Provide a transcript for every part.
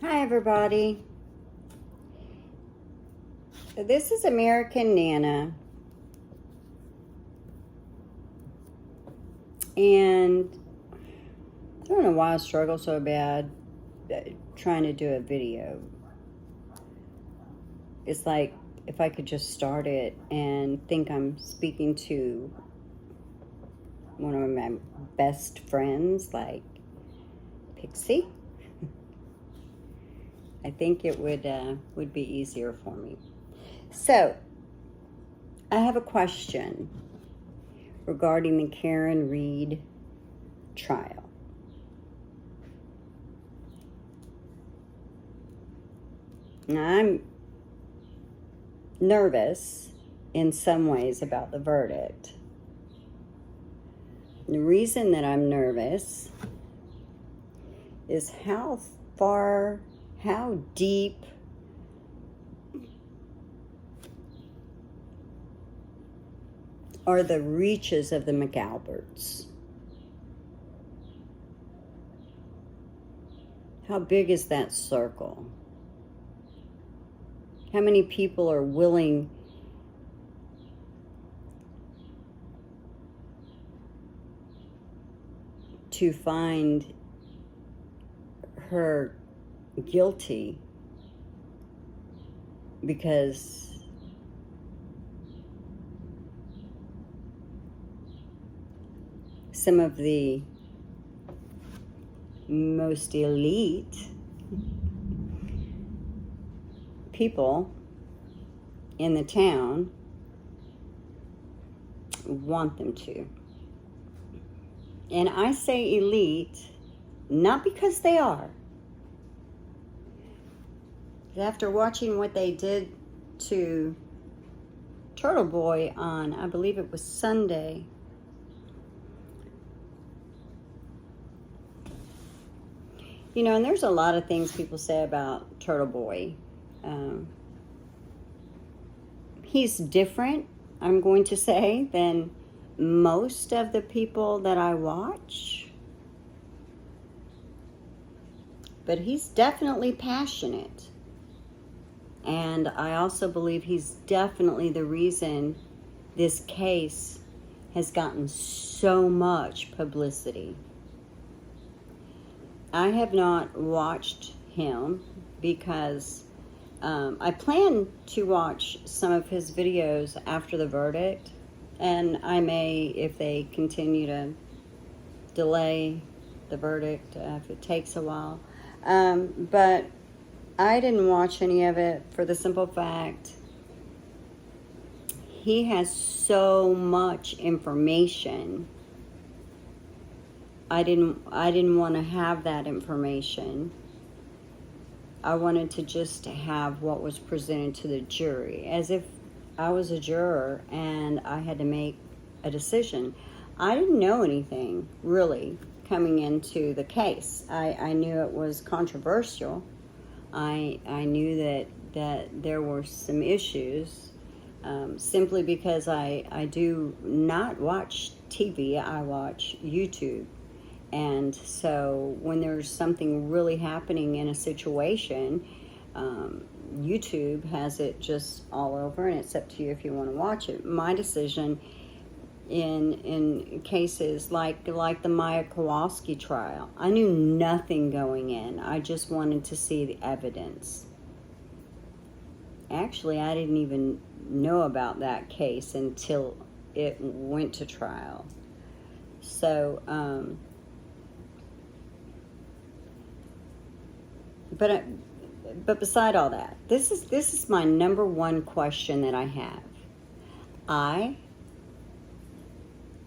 Hi, everybody. This is American Nana, and I don't know why I struggle so bad trying to do a video. It's like if I could just start it and think I'm speaking to one of my best friends, like Pixie. I think it would be easier for me. So, I have a question regarding the Karen Reed trial. Now, I'm nervous in some ways about the verdict. The reason that I'm nervous is how deep are the reaches of the McAlberts? How big is that circle? How many people are willing to find her guilty because some of the most elite people in the town want them to. And I say elite not because they are. After watching what they did to Turtle Boy on, I believe it was Sunday, you know, and there's a lot of things people say about Turtle Boy. He's different, I'm going to say, than most of the people that I watch. But he's definitely passionate. And I also believe he's definitely the reason this case has gotten so much publicity. I have not watched him because I plan to watch some of his videos after the verdict, and I may, if they continue to delay the verdict, if it takes a while. But I didn't watch any of it for the simple fact he has so much information. I didn't want to have that information. I wanted to just have what was presented to the jury, as if I was a juror and I had to make a decision. I didn't know anything, really, coming into the case. I knew it was controversial. I knew that there were some issues, simply because I do not watch TV, I watch YouTube. And so when there's something really happening in a situation, YouTube has it just all over, and it's up to you if you want to watch it. My decision in cases like the Maya Kowalski trial, I knew nothing going in. I just wanted to see the evidence. Actually, I didn't even know about that case until it went to trial. So, but beside all that, this is my number one question that I have.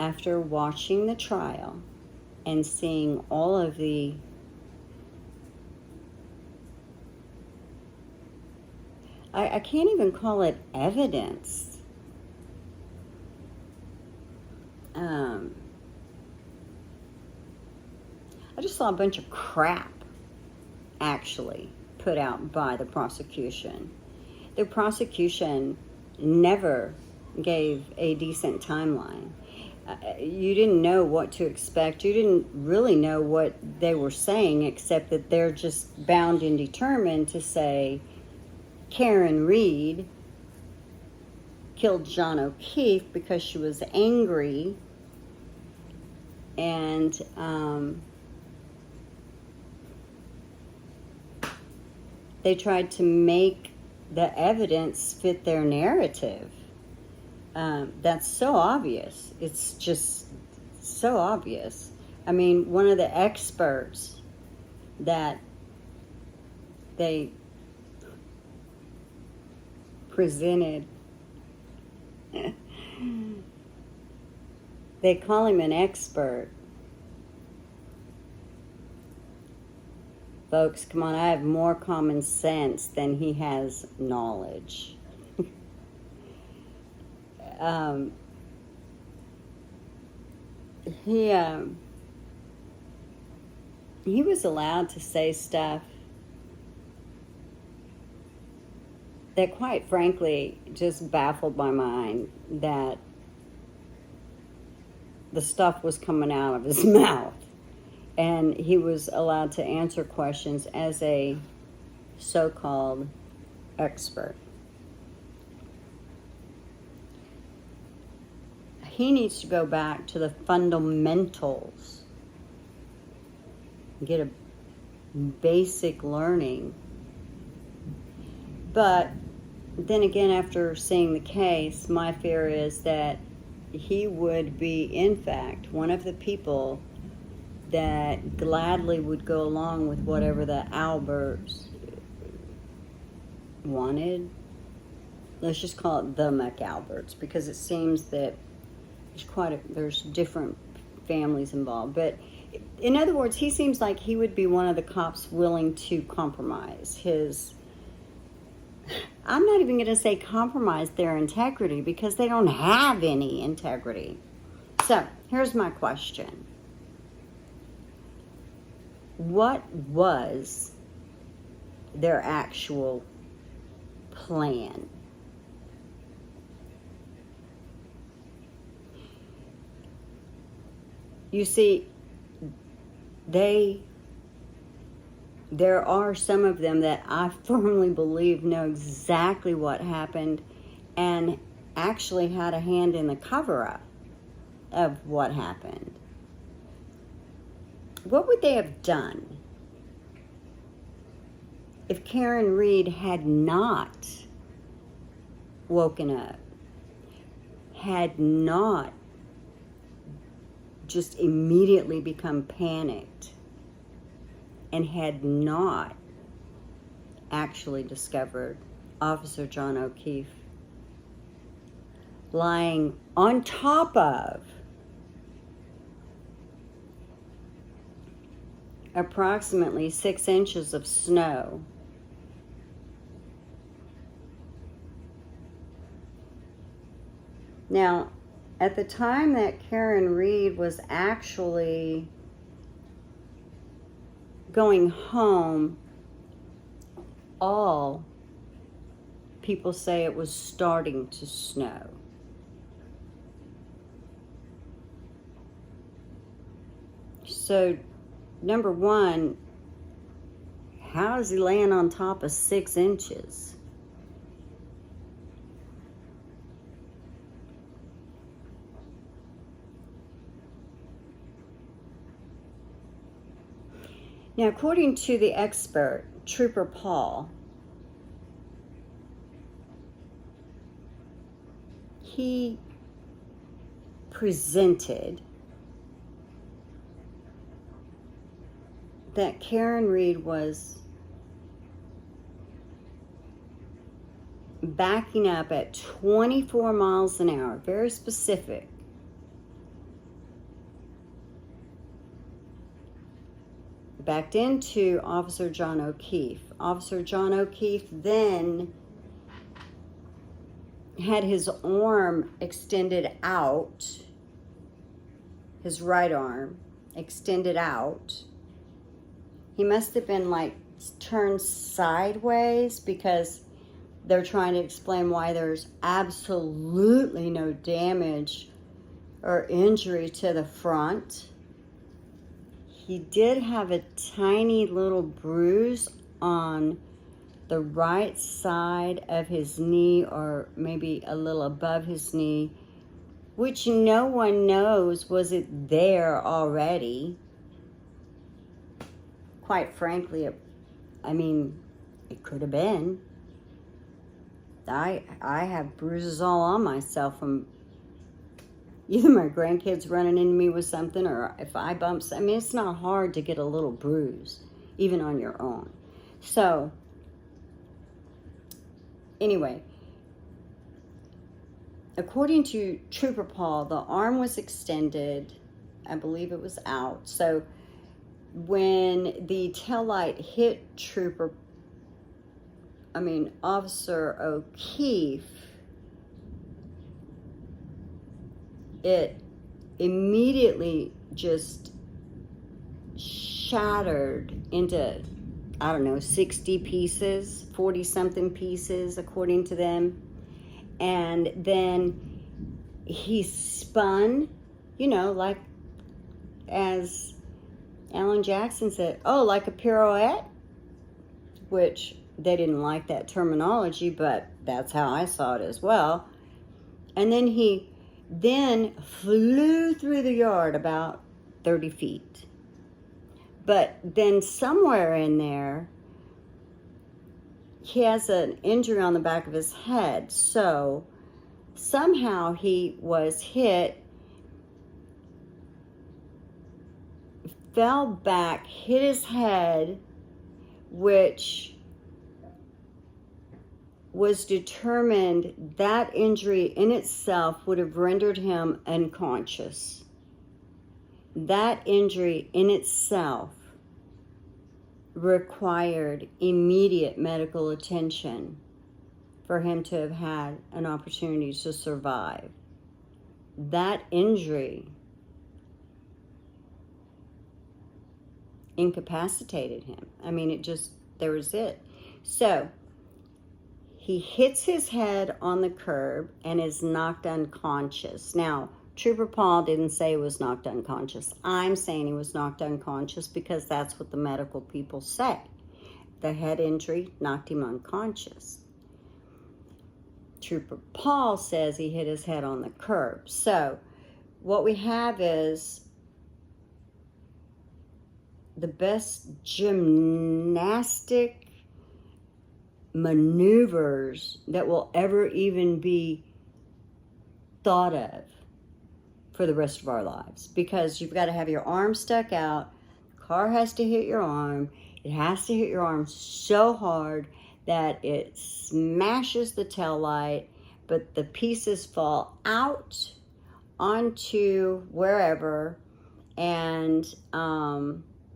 After watching the trial and seeing all of the I can't even call it evidence. I just saw a bunch of crap actually put out by the prosecution. The prosecution never gave a decent timeline. you didn't know what to expect. You didn't really know what they were saying, except that they're just bound and determined to say Karen Reed killed John O'Keefe because she was angry, and they tried to make the evidence fit their narrative. That's so obvious. It's just so obvious. I mean, one of the experts that they presented, they call him an expert. Folks, come on, I have more common sense than he has knowledge. He was allowed to say stuff that, quite frankly, just baffled my mind, that the stuff was coming out of his mouth. And he was allowed to answer questions as a so-called expert. He needs to go back to the fundamentals, get a basic learning. But then again, after seeing the case, my fear is that he would be, in fact, one of the people that gladly would go along with whatever the Alberts wanted. Let's just call it the McAlberts, because it seems that there's different families involved. But in other words, he seems like he would be one of the cops willing to compromise his, I'm not even going to say compromise their integrity, because they don't have any integrity. So here's my question. What was their actual plan? You see, there are some of them that I firmly believe know exactly what happened and actually had a hand in the cover-up of what happened. What would they have done if Karen Reed had not woken up, had not just immediately become panicked, and had not actually discovered Officer John O'Keefe lying on top of approximately 6 inches of snow? Now, at the time that Karen Reed was actually going home, all people say it was starting to snow. So, number one, how is he laying on top of 6 inches? Now, according to the expert, Trooper Paul, he presented that Karen Reed was backing up at 24 miles an hour, very specific, backed into Officer John O'Keefe. Officer John O'Keefe then had his arm extended out, his right arm extended out. He must have been like turned sideways, because they're trying to explain why there's absolutely no damage or injury to the front. He did have a tiny little bruise on the right side of his knee, or maybe a little above his knee, which no one knows, was it there already? Quite frankly, it could have been. I have bruises all on myself from either my grandkids running into me with something, or if I bump. It's not hard to get a little bruise, even on your own. So, anyway, according to Trooper Paul, the arm was extended. I believe it was out. So, when the tail light hit Officer O'Keefe, it immediately just shattered into, 60 pieces, 40-something pieces, according to them. And then he spun, like, as Alan Jackson said, like a pirouette, which they didn't like that terminology, but that's how I saw it as well. And then he flew through the yard about 30 feet. But then somewhere in there, he has an injury on the back of his head. So somehow he was hit, fell back, hit his head, which was determined that injury in itself would have rendered him unconscious. That injury in itself required immediate medical attention for him to have had an opportunity to survive. That injury incapacitated him. There was it. So, he hits his head on the curb and is knocked unconscious. Now, Trooper Paul didn't say he was knocked unconscious. I'm saying he was knocked unconscious because that's what the medical people say. The head injury knocked him unconscious. Trooper Paul says he hit his head on the curb. So, what we have is the best gymnastic maneuvers that will ever even be thought of for the rest of our lives, because you've got to have your arm stuck out, the car has to hit your arm, it has to hit your arm so hard that it smashes the tail light, but the pieces fall out onto wherever, and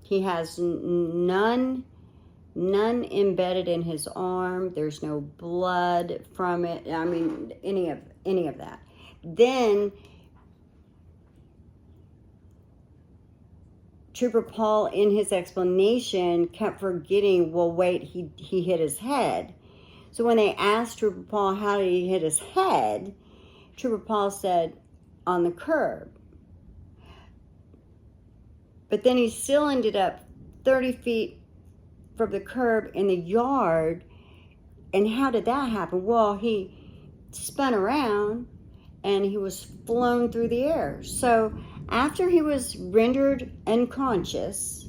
he has none embedded in his arm. There's no blood from it. Any of that. Then Trooper Paul, in his explanation, kept forgetting, well, wait, he hit his head. So when they asked Trooper Paul how did he hit his head, Trooper Paul said, on the curb. But then he still ended up 30 feet from the curb in the yard. And how did that happen? Well, he spun around and he was flown through the air. So after he was rendered unconscious,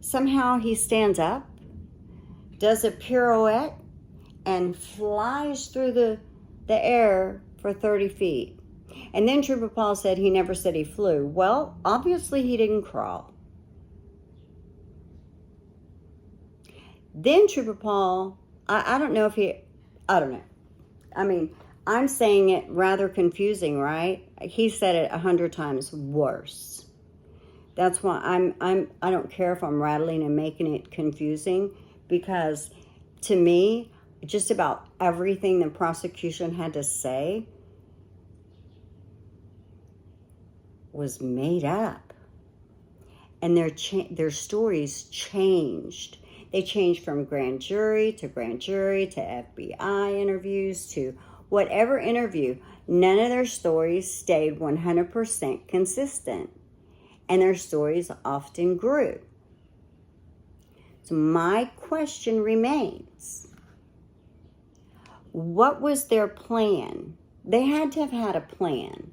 somehow he stands up, does a pirouette, and flies through the air for 30 feet. And then Trooper Paul said he never said he flew. Well, obviously he didn't crawl. Then Trooper Paul, I don't know. I'm saying it rather confusing, right? He said it 100 times worse. That's why I don't care if I'm rattling and making it confusing, because to me, just about everything the prosecution had to say was made up. And their stories changed. They changed from grand jury to FBI interviews to whatever interview, none of their stories stayed 100% consistent, and their stories often grew. So my question remains, what was their plan? They had to have had a plan.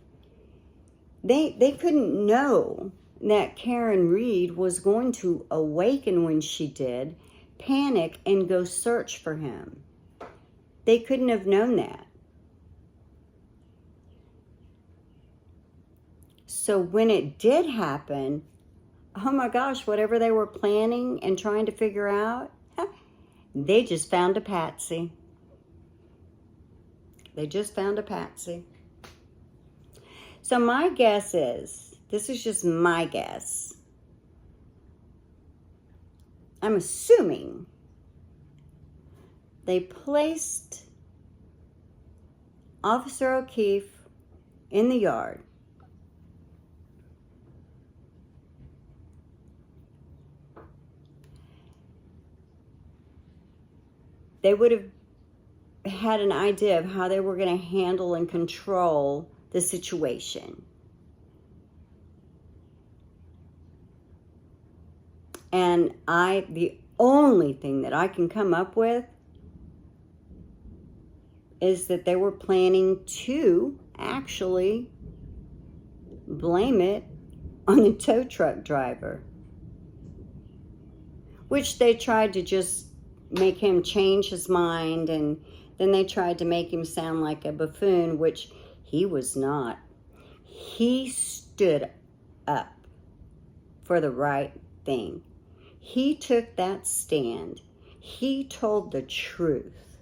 They couldn't know that Karen Reed was going to awaken when she did, panic, and go search for him. They couldn't have known that. So when it did happen, oh my gosh, whatever they were planning and trying to figure out, they just found a patsy. They just found a patsy. So my guess is, this is just my guess, I'm assuming they placed Officer O'Keefe in the yard. They would have had an idea of how they were going to handle and control the situation. And the only thing that I can come up with is that they were planning to actually blame it on the tow truck driver, which they tried to just make him change his mind, and then they tried to make him sound like a buffoon, which he was not. He stood up for the right thing. He took that stand. He told the truth.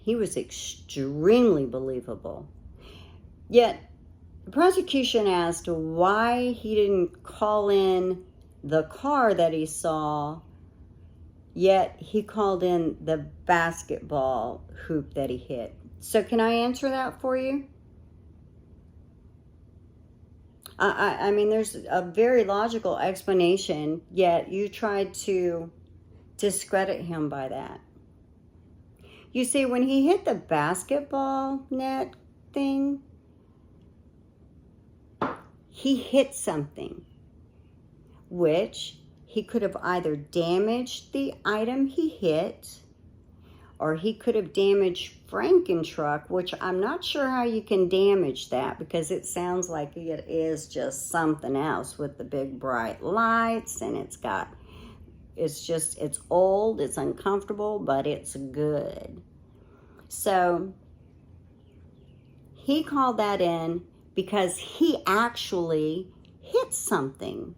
He was extremely believable. Yet, the prosecution asked why he didn't call in the car that he saw, yet he called in the basketball hoop that he hit. So can I answer that for you? I mean, there's a very logical explanation, yet you tried to discredit him by that. You see, when he hit the basketball net thing, he hit something, which he could have either damaged the item he hit, or he could have damaged Frankentruck, which I'm not sure how you can damage that, because it sounds like it is just something else with the big bright lights, and it's old, it's uncomfortable, but it's good. So he called that in because he actually hit something.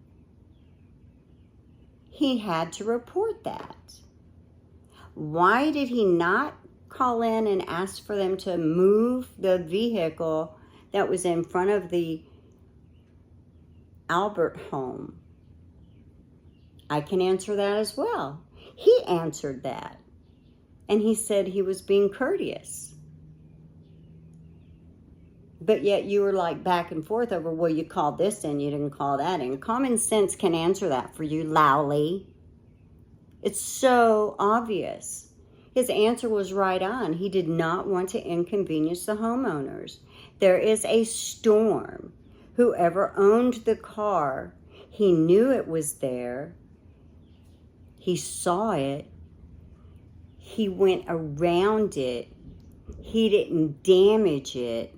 He had to report that. Why did he not call in and ask for them to move the vehicle that was in front of the Albert home? I can answer that as well. He answered that. And he said he was being courteous. But yet you were like back and forth over, well, you called this in, you didn't call that in. Common sense can answer that for you, Lowley. It's so obvious. His answer was right on. He did not want to inconvenience the homeowners. There is a storm. Whoever owned the car, he knew it was there. He saw it. He went around it. He didn't damage it.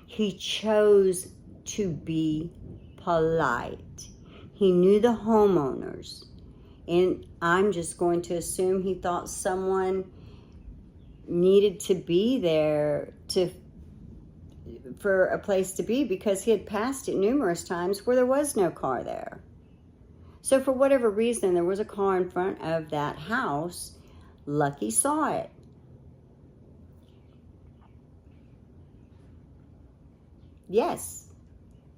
He chose to be polite. He knew the homeowners. And I'm just going to assume he thought someone needed to be there for a place to be, because he had passed it numerous times where there was no car there. So for whatever reason, there was a car in front of that house. Lucky saw it. Yes,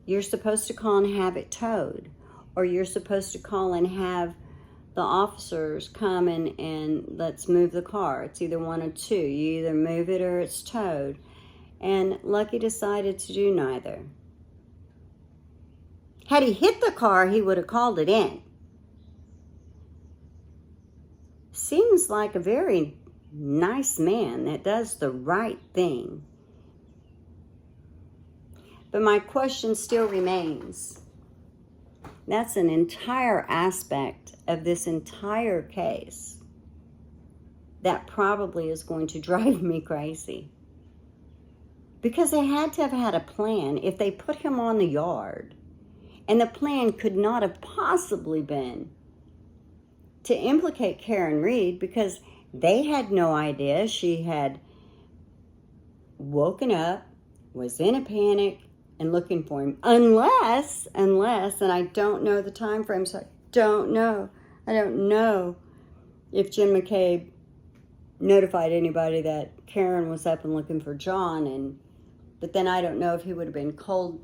you're supposed to call and have it towed, or you're supposed to call and have the officers come and let's move the car. It's either one or two. You either move it or it's towed. And Lucky decided to do neither. Had he hit the car, he would have called it in. Seems like a very nice man that does the right thing. But my question still remains. That's an entire aspect of this entire case that probably is going to drive me crazy. Because they had to have had a plan if they put him on the yard. And the plan could not have possibly been to implicate Karen Reed, because they had no idea she had woken up, was in a panic, and looking for him. Unless, and I don't know the time frame, so I don't know if Jim McCabe notified anybody that Karen was up and looking for John, but then I don't know if he would have been cold.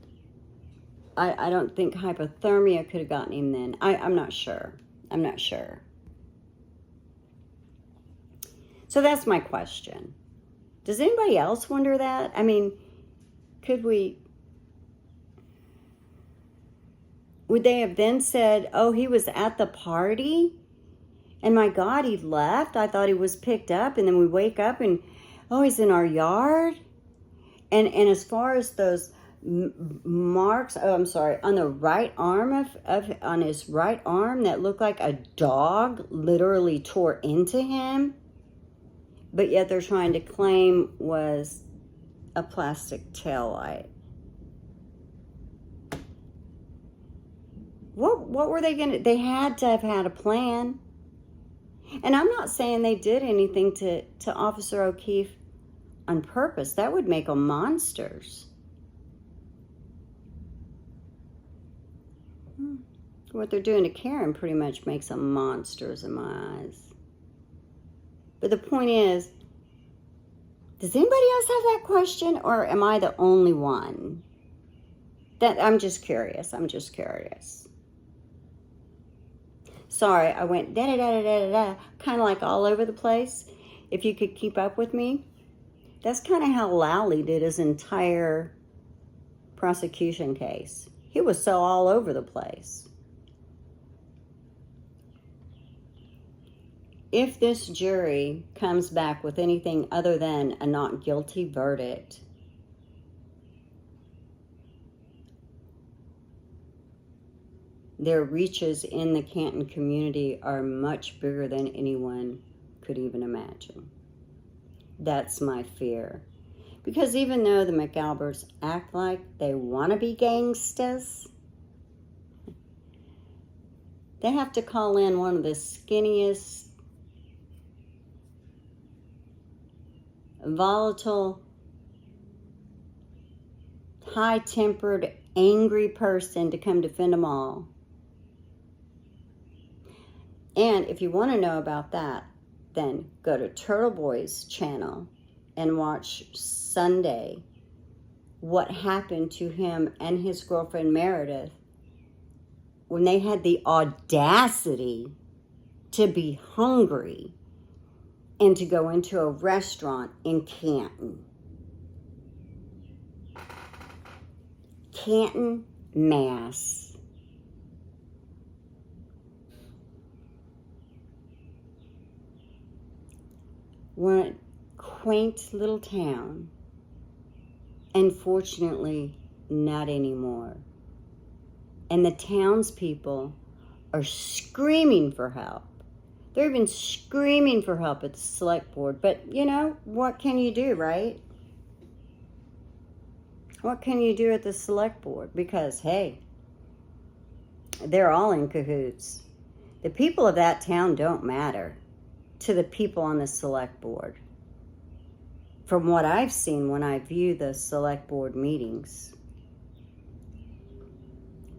I don't think hypothermia could have gotten him then. I'm not sure. So that's my question. Does anybody else wonder that? I mean, would they have then said, oh, he was at the party? And my God, he left? I thought he was picked up. And then we wake up and, oh, he's in our yard? And as far as those marks, on the right arm on his right arm that looked like a dog literally tore into him, but yet they're trying to claim was a plastic taillight. What were they gonna? They had to have had a plan. And I'm not saying they did anything to Officer O'Keefe on purpose. That would make them monsters. What they're doing to Karen pretty much makes them monsters in my eyes. But the point is, does anybody else have that question, or am I the only one? I'm just curious. Sorry, I went da-da-da-da-da-da, kind of like all over the place. If you could keep up with me. That's kind of how Lally did his entire prosecution case. He was so all over the place. If this jury comes back with anything other than a not guilty verdict, their reaches in the Canton community are much bigger than anyone could even imagine. That's my fear. Because even though the McAlberts act like they want to be gangsters, they have to call in one of the skinniest, volatile, high-tempered, angry person to come defend them all. And if you want to know about that, then go to Turtle Boy's channel and watch Sunday what happened to him and his girlfriend Meredith when they had the audacity to be hungry and to go into a restaurant in Canton. Canton, Mass. We're in a quaint little town. Unfortunately, not anymore. And the townspeople are screaming for help. They're even screaming for help at the select board. But, you know, what can you do, right? What can you do at the select board? Because, hey, they're all in cahoots. The people of that town don't matter to the people on the select board. From what I've seen when I view the select board meetings,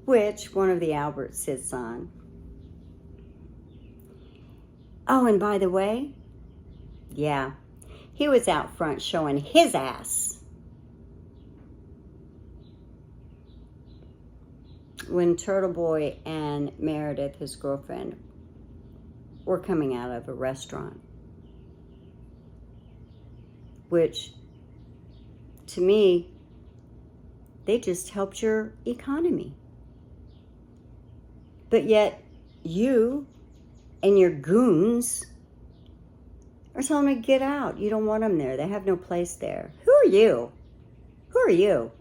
which one of the Alberts sits on. Oh, and by the way, yeah, he was out front showing his ass when Turtle Boy and Meredith, his girlfriend, were coming out of a restaurant. Which, to me, they just helped your economy. But yet, you and your goons Or tell them to get out. You don't want them there. They have no place there. Who are you? Who are you?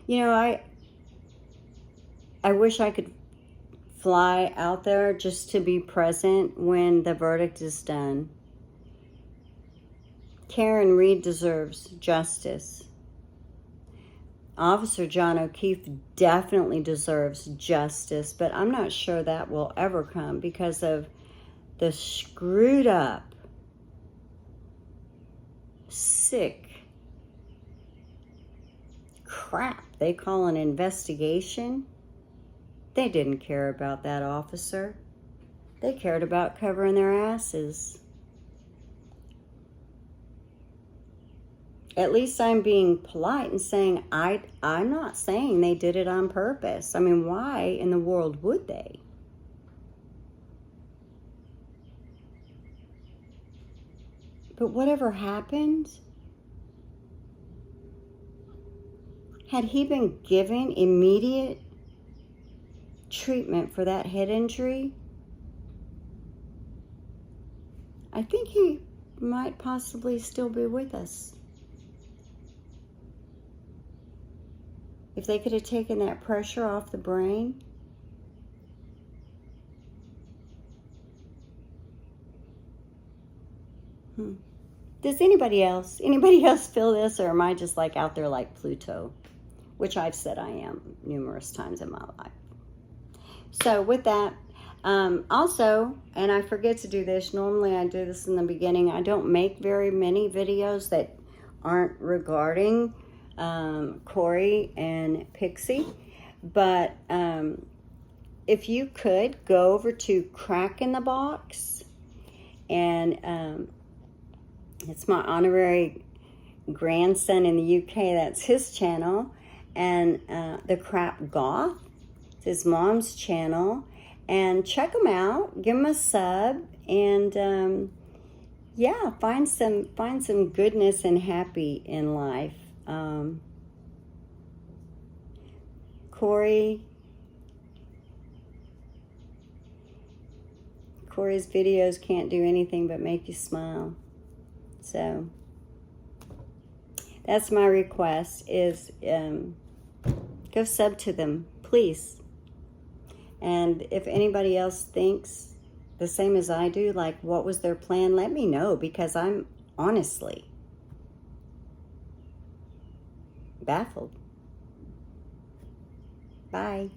You know, I wish I could fly out there just to be present when the verdict is done. Karen Reed deserves justice. Officer John O'Keefe definitely deserves justice, but I'm not sure that will ever come because of the screwed up, sick crap they call an investigation. They didn't care about that officer. They cared about covering their asses. At least I'm being polite and saying I'm not saying they did it on purpose. I mean, why in the world would they? But whatever happened, had he been given immediate treatment for that head injury, I think he might possibly still be with us. If they could have taken that pressure off the brain. Does anybody else feel this, or am I just like out there like Pluto, which I've said I am numerous times in my life? So with that, also, and I forget to do this, normally I do this in the beginning, I don't make very many videos that aren't regarding Corey and Pixie, but if you could go over to Crack in the Box, and it's my honorary grandson in the UK, that's his channel, and The Crap Goth, it's his mom's channel, and check them out, give them a sub, and yeah, find some goodness and happy in life. Corey's videos can't do anything but make you smile. So that's my request, is go sub to them, please. And if anybody else thinks the same as I do, like what was their plan, let me know, because I'm honestly baffled. Bye.